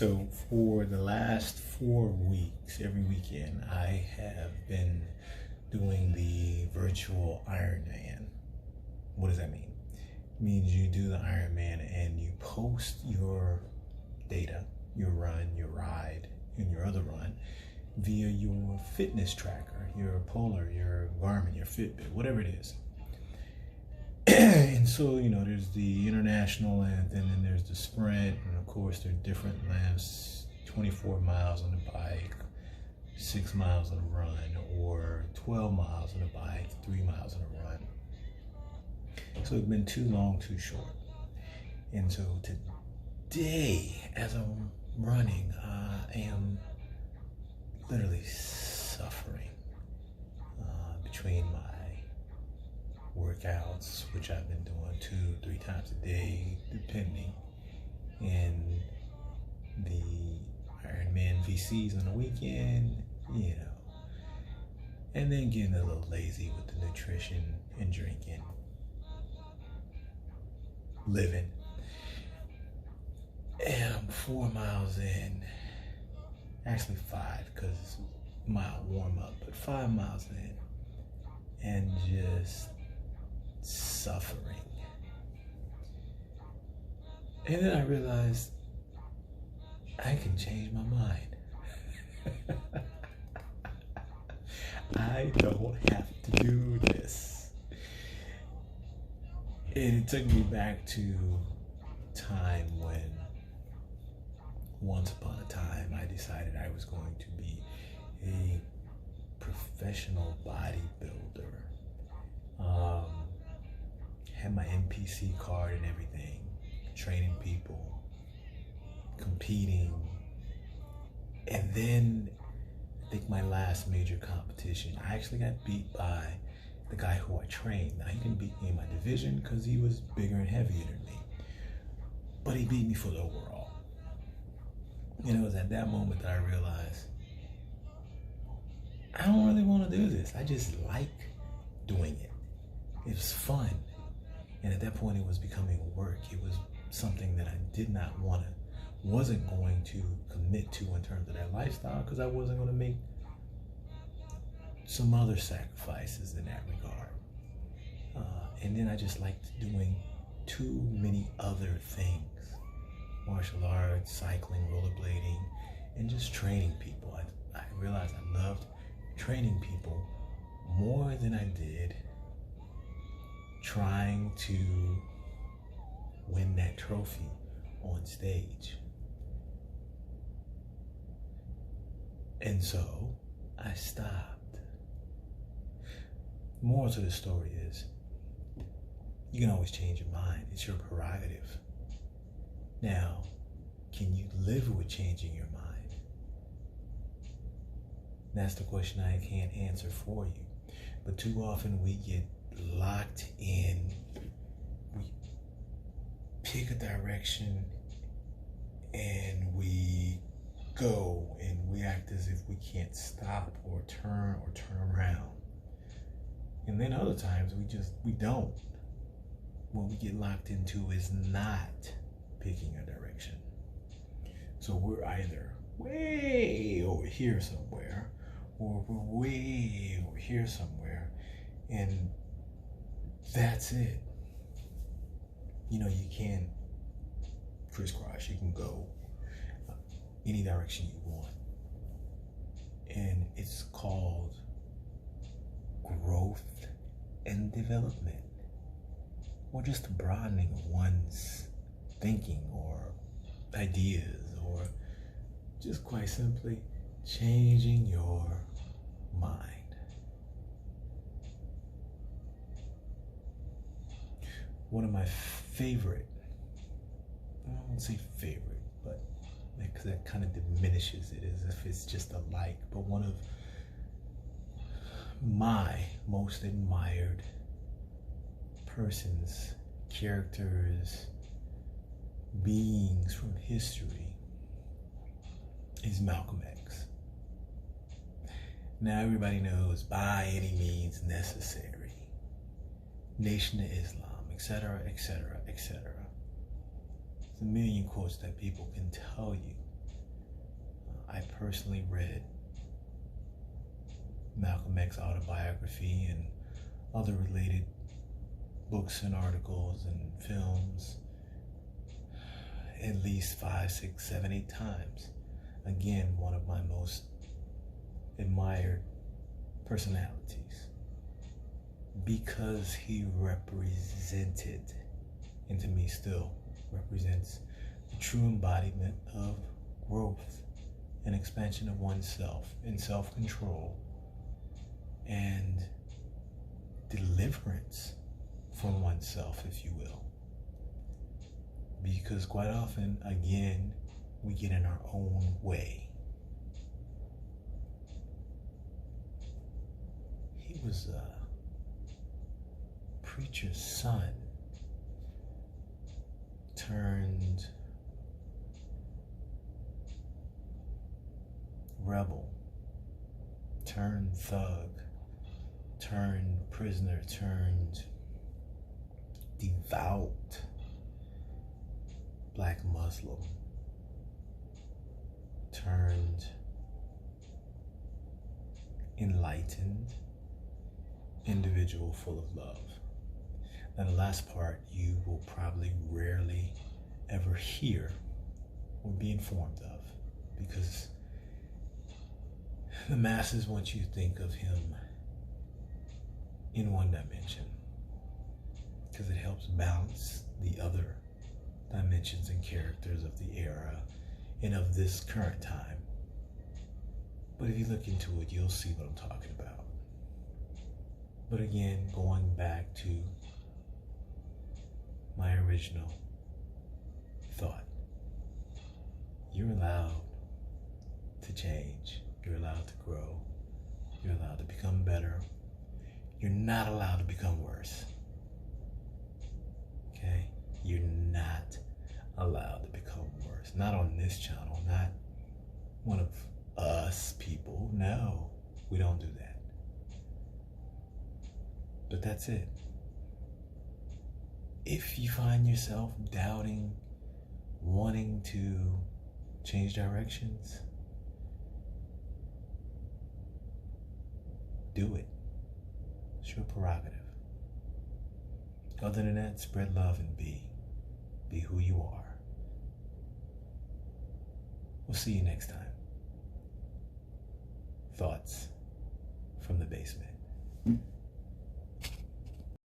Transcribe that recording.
So for the last 4 weeks, every weekend, I have been doing the virtual Ironman. What does that mean? It means you do the Ironman and you post your data, your run, your ride, and your other run via your fitness tracker, your Polar, your Garmin, your Fitbit, whatever it is. And so, there's the international and then there's the sprint. And of course, there are different lengths, 24 miles on the bike, 6 miles on a run, or 12 miles on a bike, 3 miles on a run. So it's been too long, too short. And so today, as I'm running, I am literally suffering between my workouts, which I've been doing 2-3 times a day, depending, and the Ironman VCs on the weekend, and then getting a little lazy with the nutrition and drinking, living. And I'm 4 miles in, actually 5, because it's a mile warm up, but 5 miles in, and just suffering. And then I realized I can change my mind. I don't have to do this. And it took me back to time when once upon a time I decided I was going to be a professional bodybuilder. Had my NPC card and everything, training people, competing. And then I think my last major competition, I actually got beat by the guy who I trained. Now, he didn't beat me in my division because he was bigger and heavier than me, but he beat me for the overall. And it was at that moment that I realized I don't really want to do this. I just like doing it. It was fun. And at that point, it was becoming work. It was something that I wasn't going to commit to in terms of that lifestyle, because I wasn't going to make some other sacrifices in that regard. And then I just liked doing too many other things. Martial arts, cycling, rollerblading, and just training people. I realized I loved training people more than I did trying to win that trophy on stage. And so I stopped. More to the story is, you can always change your mind. It's your prerogative. Now, can you live with changing your mind? That's the question I can't answer for you. But too often we get locked in. We pick a direction and we go and we act as if we can't stop or turn around. And then other times we don't. What we get locked into is not picking a direction. So we're either way over here somewhere, or we're way over here somewhere, and that's it. You can crisscross, you can go any direction you want. And it's called growth and development, or just the broadening of one's thinking or ideas, or just quite simply changing your mind. One of my favorite, I won't say favorite, but because that kind of diminishes it as if it's just a like, but one of my most admired persons, characters, beings from history is Malcolm X. Now everybody knows by any means necessary, Nation of Islam, etc., etc., etc. There's a million quotes that people can tell you. I personally read Malcolm X autobiography and other related books and articles and films at least 5, 6, 7, 8 times. Again, one of my most admired personalities, because he represented, and to me still represents, the true embodiment of growth and expansion of oneself and self-control and deliverance from oneself, if you will. Because quite often, again, we get in our own way. He was a preacher's son turned rebel, turned thug, turned prisoner, turned devout Black Muslim, turned enlightened individual full of love. Now the last part you will probably rarely ever hear or be informed of, because the masses want you to think of him in one dimension, because it helps balance the other dimensions and characters of the era and of this current time. But if you look into it, you'll see what I'm talking about. But again, going back to my original thought, you're allowed to change, you're allowed to grow, you're allowed to become better, you're not allowed to become worse. Okay? You're not allowed to become worse. Not on this channel, not one of us people. No, we don't do that. But that's it. If you find yourself doubting, wanting to change directions, do it. It's your prerogative. Other than that, spread love and be who you are. We'll see you next time. Thoughts from the basement.